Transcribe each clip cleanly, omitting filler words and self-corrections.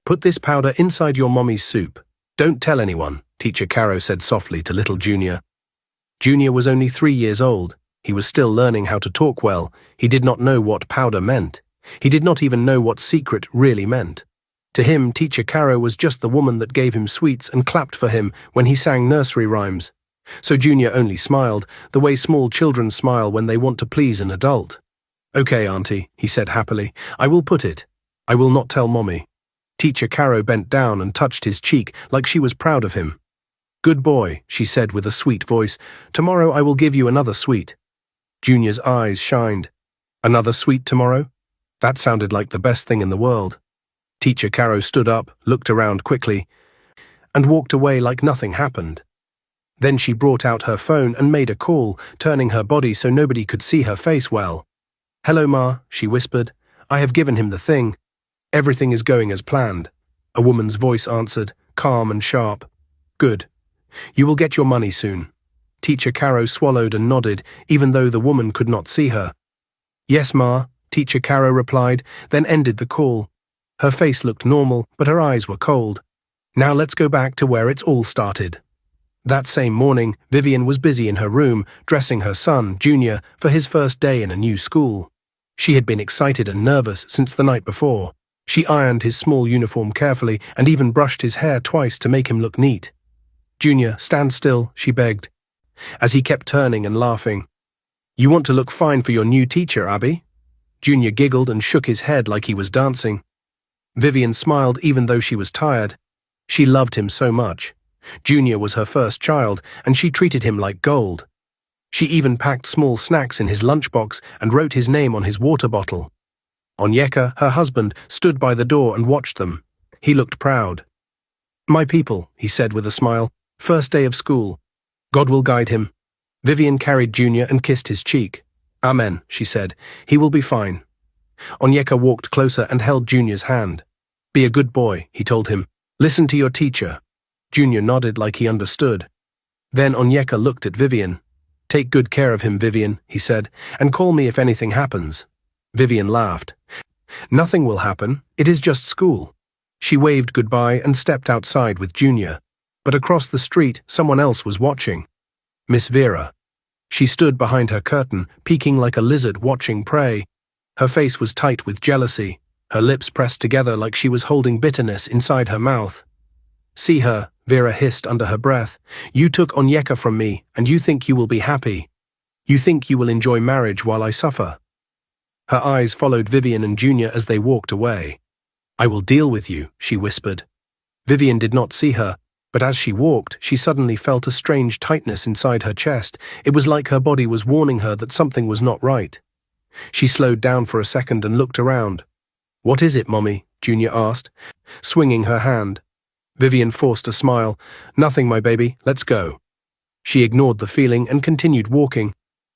Put this powder inside your mommy's soup. Don't tell anyone, Teacher Caro said softly to little Junior. Junior was only 3 years old. He was still learning how to talk well. He did not know what powder meant. He did not even know what secret really meant. To him, Teacher Caro was just the woman that gave him sweets and clapped for him when he sang nursery rhymes. So Junior only smiled, the way small children smile when they want to please an adult. "Okay, Auntie," he said happily. "I will put it. I will not tell Mommy." Teacher Caro bent down and touched his cheek like she was proud of him. "Good boy," she said with a sweet voice. "Tomorrow I will give you another sweet." Junior's eyes shined. Another sweet tomorrow? That sounded like the best thing in the world. Teacher Caro stood up, looked around quickly, and walked away like nothing happened. Then she brought out her phone and made a call, turning her body so nobody could see her face well. "Hello, Ma," she whispered. "I have given him the thing. Everything is going as planned." A woman's voice answered, calm and sharp. "Good. You will get your money soon." Teacher Caro swallowed and nodded, even though the woman could not see her. "Yes, Ma," Teacher Caro replied, then ended the call. Her face looked normal, but her eyes were cold. Now let's go back to where it's all started. That same morning, Vivian was busy in her room, dressing her son, Junior, for his first day in a new school. She had been excited and nervous since the night before. She ironed his small uniform carefully and even brushed his hair twice to make him look neat. "Junior, stand still," she begged, as he kept turning and laughing. "You want to look fine for your new teacher, Abby?" Junior giggled and shook his head like he was dancing. Vivian smiled even though she was tired. She loved him so much. Junior was her first child, and she treated him like gold. She even packed small snacks in his lunchbox and wrote his name on his water bottle. Onyeka, her husband, stood by the door and watched them. He looked proud. "My people," he said with a smile, "first day of school. God will guide him." Vivian carried Junior and kissed his cheek. "Amen," she said. "He will be fine." Onyeka walked closer and held Junior's hand. "Be a good boy," he told him. "Listen to your teacher." Junior nodded like he understood. Then Onyeka looked at Vivian. "Take good care of him, Vivian," he said, "and call me if anything happens." Vivian laughed. "Nothing will happen. It is just school." She waved goodbye and stepped outside with Junior. But across the street, someone else was watching. Miss Vera. She stood behind her curtain, peeking like a lizard watching prey. Her face was tight with jealousy, her lips pressed together like she was holding bitterness inside her mouth. "See her," Vera hissed under her breath. "You took Onyeka from me, and you think you will be happy. You think you will enjoy marriage while I suffer." Her eyes followed Vivian and Junior as they walked away. "I will deal with you," she whispered. Vivian did not see her, but as she walked, she suddenly felt a strange tightness inside her chest. It was like her body was warning her that something was not right. She slowed down for a second and looked around. "What is it, Mommy?" Junior asked, swinging her hand. Vivian forced a smile. "Nothing, my baby, let's go." She ignored the feeling and continued walking.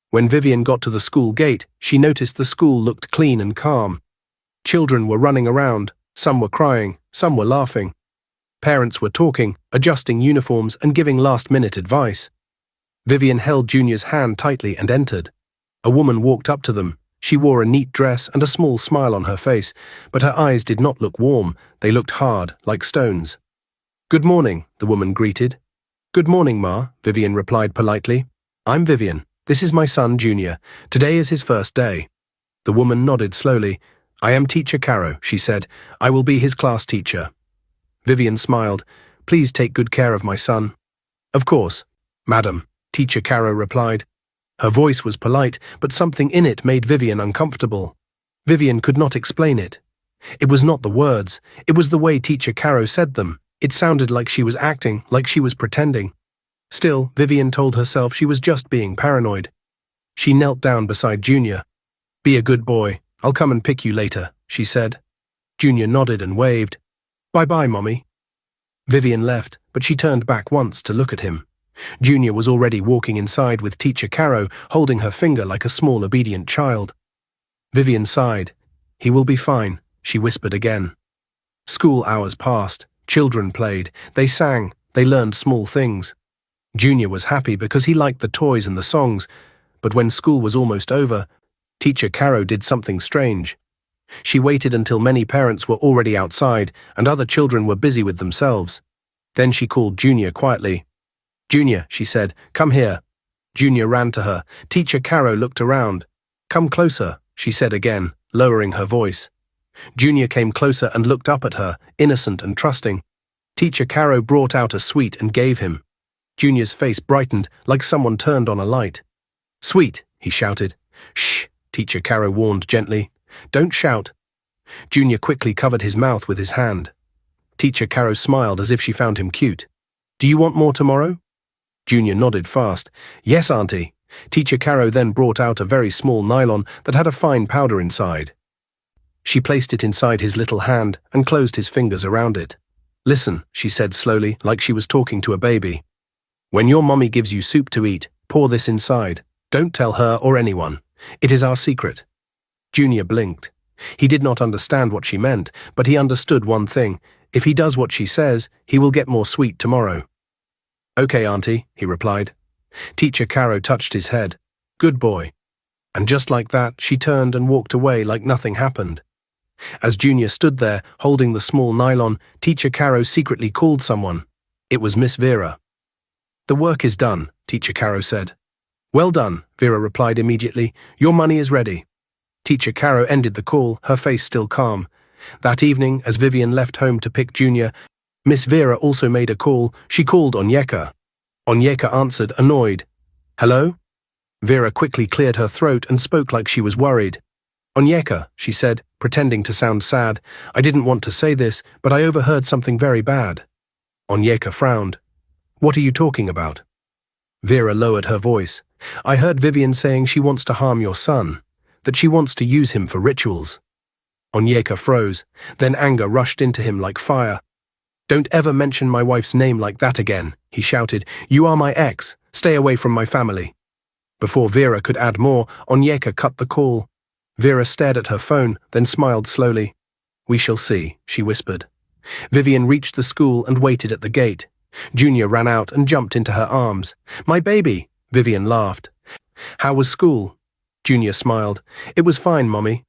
When Vivian got to the school gate, she noticed the school looked clean and calm. Children were running around, some were crying, some were laughing. Parents were talking, adjusting uniforms and giving last-minute advice. Vivian held Junior's hand tightly and entered. A woman walked up to them. She wore a neat dress and a small smile on her face, but her eyes did not look warm, they looked hard, like stones. "Good morning," the woman greeted. "Good morning, Ma," Vivian replied politely. "I'm Vivian. This is my son, Junior. Today is his first day." The woman nodded slowly. "I am Teacher Caro," she said. "I will be his class teacher." Vivian smiled. "Please take good care of my son." "Of course, Madam," Teacher Caro replied. Her voice was polite, but something in it made Vivian uncomfortable. Vivian could not explain it. It was not the words, it was the way Teacher Caro said them. It sounded like she was acting, like she was pretending. Still, Vivian told herself she was just being paranoid. She knelt down beside Junior. "Be a good boy. I'll come and pick you later," she said. Junior nodded and waved. "Bye-bye, Mommy." Vivian left, but she turned back once to look at him. Junior was already walking inside with Teacher Caro, holding her finger like a small obedient child. Vivian sighed. "He will be fine," she whispered again. School hours passed. Children played, they sang, they learned small things. Junior was happy because he liked the toys and the songs, but when school was almost over, Teacher Caro did something strange. She waited until many parents were already outside and other children were busy with themselves. Then she called Junior quietly. "Junior," she said, "come here." Junior ran to her. Teacher Caro looked around. "Come closer," she said again, lowering her voice. Junior came closer and looked up at her, innocent and trusting. Teacher Caro brought out a sweet and gave him. Junior's face brightened like someone turned on a light. "Sweet," he shouted. "Shh," Teacher Caro warned gently. "Don't shout." Junior quickly covered his mouth with his hand. Teacher Caro smiled as if she found him cute. "Do you want more tomorrow?" Junior nodded fast. "Yes, Auntie." Teacher Caro then brought out a very small nylon that had a fine powder inside. She placed it inside his little hand and closed his fingers around it. "Listen," she said slowly, like she was talking to a baby. "When your mommy gives you soup to eat, pour this inside. Don't tell her or anyone. It is our secret." Junior blinked. He did not understand what she meant, but he understood one thing. If he does what she says, he will get more sweet tomorrow. "Okay, Auntie," he replied. Teacher Caro touched his head. "Good boy." And just like that, she turned and walked away like nothing happened. As Junior stood there, holding the small nylon, Teacher Caro secretly called someone. It was Miss Vera. "The work is done," Teacher Caro said. "Well done," Vera replied immediately. "Your money is ready." Teacher Caro ended the call, her face still calm. That evening, as Vivian left home to pick Junior, Miss Vera also made a call. She called Onyeka. Onyeka answered, annoyed. "Hello?" Vera quickly cleared her throat and spoke like she was worried. "Onyeka," she said, pretending to sound sad. "I didn't want to say this, but I overheard something very bad." Onyeka frowned. "What are you talking about?" Vera lowered her voice. "I heard Vivian saying she wants to harm your son, that she wants to use him for rituals." Onyeka froze, then anger rushed into him like fire. "Don't ever mention my wife's name like that again," he shouted. "You are my ex. Stay away from my family." Before Vera could add more, Onyeka cut the call. Vera stared at her phone, then smiled slowly. "We shall see," she whispered. Vivian reached the school and waited at the gate. Junior ran out and jumped into her arms. "My baby!" Vivian laughed. "How was school?" Junior smiled. "It was fine, Mommy."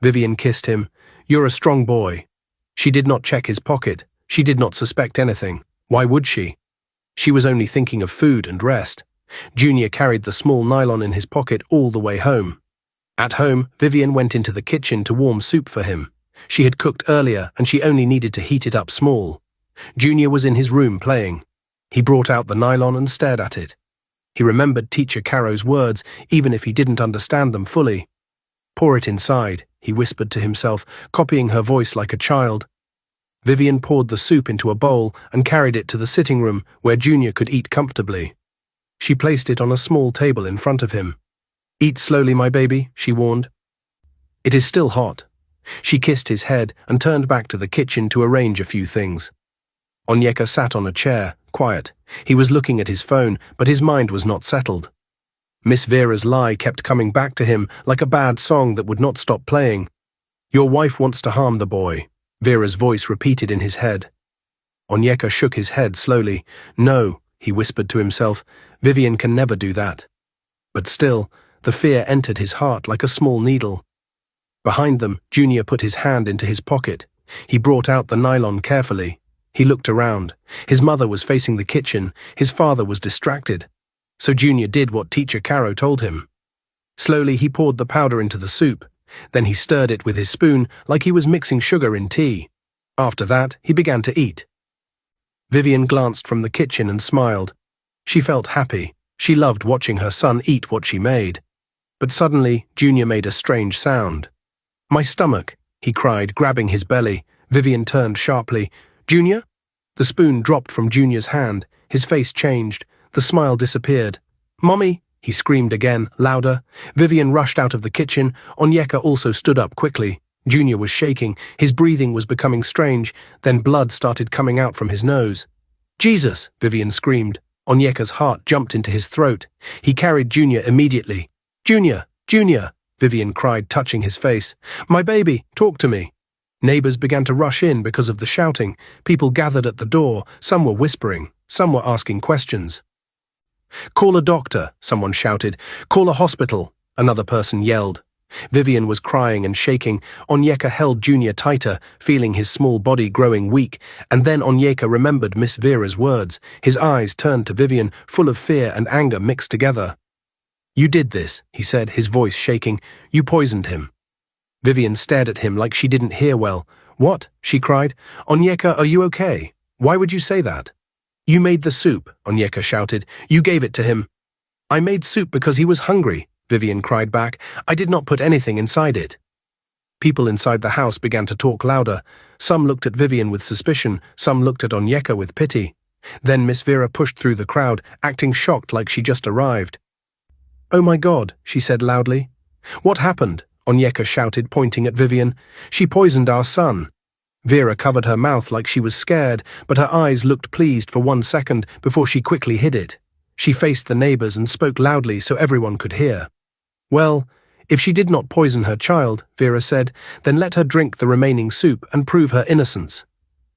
Vivian kissed him. "You're a strong boy." She did not check his pocket. She did not suspect anything. Why would she? She was only thinking of food and rest. Junior carried the small nylon in his pocket all the way home. At home, Vivian went into the kitchen to warm soup for him. She had cooked earlier and she only needed to heat it up small. Junior was in his room playing. He brought out the nylon and stared at it. He remembered Teacher Caro's words, even if he didn't understand them fully. "Pour it inside," he whispered to himself, copying her voice like a child. Vivian poured the soup into a bowl and carried it to the sitting room where Junior could eat comfortably. She placed it on a small table in front of him. "Eat slowly, my baby," she warned. "It is still hot." She kissed his head and turned back to the kitchen to arrange a few things. Onyeka sat on a chair, quiet. He was looking at his phone, but his mind was not settled. Miss Vera's lie kept coming back to him like a bad song that would not stop playing. "Your wife wants to harm the boy," Vera's voice repeated in his head. Onyeka shook his head slowly. "No," he whispered to himself, "Vivian can never do that." But still, the fear entered his heart like a small needle. Behind them, Junior put his hand into his pocket. He brought out the nylon carefully. He looked around. His mother was facing the kitchen. His father was distracted. So Junior did what Teacher Caro told him. Slowly, he poured the powder into the soup. Then he stirred it with his spoon like he was mixing sugar in tea. After that, he began to eat. Vivian glanced from the kitchen and smiled. She felt happy. She loved watching her son eat what she made. But suddenly, Junior made a strange sound. "My stomach," he cried, grabbing his belly. Vivian turned sharply. "Junior?" The spoon dropped from Junior's hand. His face changed. The smile disappeared. "Mommy!" he screamed again, louder. Vivian rushed out of the kitchen. Onyeka also stood up quickly. Junior was shaking. His breathing was becoming strange. Then blood started coming out from his nose. "Jesus!" Vivian screamed. Onyeka's heart jumped into his throat. He carried Junior immediately. "Junior! Junior!" Vivian cried, touching his face. "My baby, talk to me." Neighbors began to rush in because of the shouting. People gathered at the door. Some were whispering. Some were asking questions. "Call a doctor," someone shouted. "Call a hospital," another person yelled. Vivian was crying and shaking. Onyeka held Junior tighter, feeling his small body growing weak, and then Onyeka remembered Miss Vera's words. His eyes turned to Vivian, full of fear and anger mixed together. "You did this," he said, his voice shaking. "You poisoned him." Vivian stared at him like she didn't hear well. "What?" she cried. "Onyeka, are you okay? Why would you say that?" "You made the soup," Onyeka shouted. "You gave it to him." "I made soup because he was hungry," Vivian cried back. "I did not put anything inside it." People inside the house began to talk louder. Some looked at Vivian with suspicion, some looked at Onyeka with pity. Then Miss Vera pushed through the crowd, acting shocked like she just arrived. "Oh my God," she said loudly. "What happened?" Onyeka shouted, pointing at Vivian. "She poisoned our son." Vera covered her mouth like she was scared, but her eyes looked pleased for 1 second before she quickly hid it. She faced the neighbors and spoke loudly so everyone could hear. "Well, if she did not poison her child," Vera said, "then let her drink the remaining soup and prove her innocence."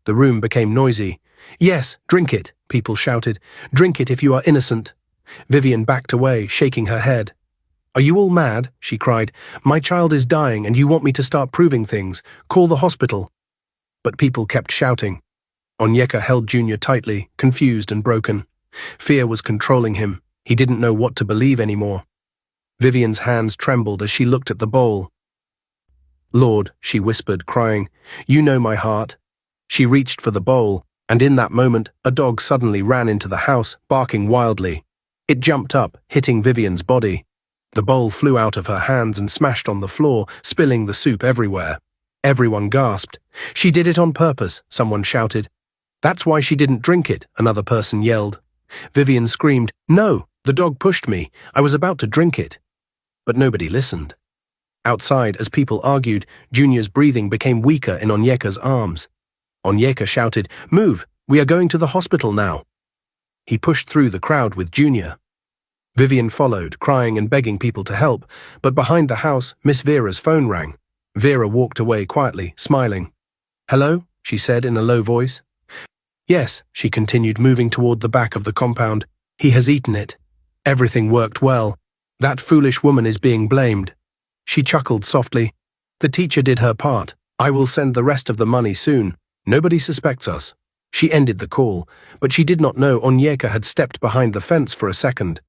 The room became noisy. "Yes, drink it," people shouted. "Drink it if you are innocent." Vivian backed away, shaking her head. "Are you all mad?" she cried. "My child is dying and you want me to start proving things. Call the hospital." But people kept shouting. Onyeka held Junior tightly, confused and broken. Fear was controlling him. He didn't know what to believe anymore. Vivian's hands trembled as she looked at the bowl. "Lord," she whispered, crying, "you know my heart." She reached for the bowl, and in that moment, a dog suddenly ran into the house, barking wildly. It jumped up, hitting Vivian's body. The bowl flew out of her hands and smashed on the floor, spilling the soup everywhere. Everyone gasped. "She did it on purpose," someone shouted. "That's why she didn't drink it," another person yelled. Vivian screamed, "No, the dog pushed me. I was about to drink it." But nobody listened. Outside, as people argued, Junior's breathing became weaker in Onyeka's arms. Onyeka shouted, "Move, we are going to the hospital now." He pushed through the crowd with Junior. Vivian followed, crying and begging people to help, but behind the house, Miss Vera's phone rang. Vera walked away quietly, smiling. "Hello?" she said in a low voice. "Yes," she continued, moving toward the back of the compound. "He has eaten it. Everything worked well. That foolish woman is being blamed." She chuckled softly. "The teacher did her part. I will send the rest of the money soon. Nobody suspects us." She ended the call, but she did not know Onyeka had stepped behind the fence for a second.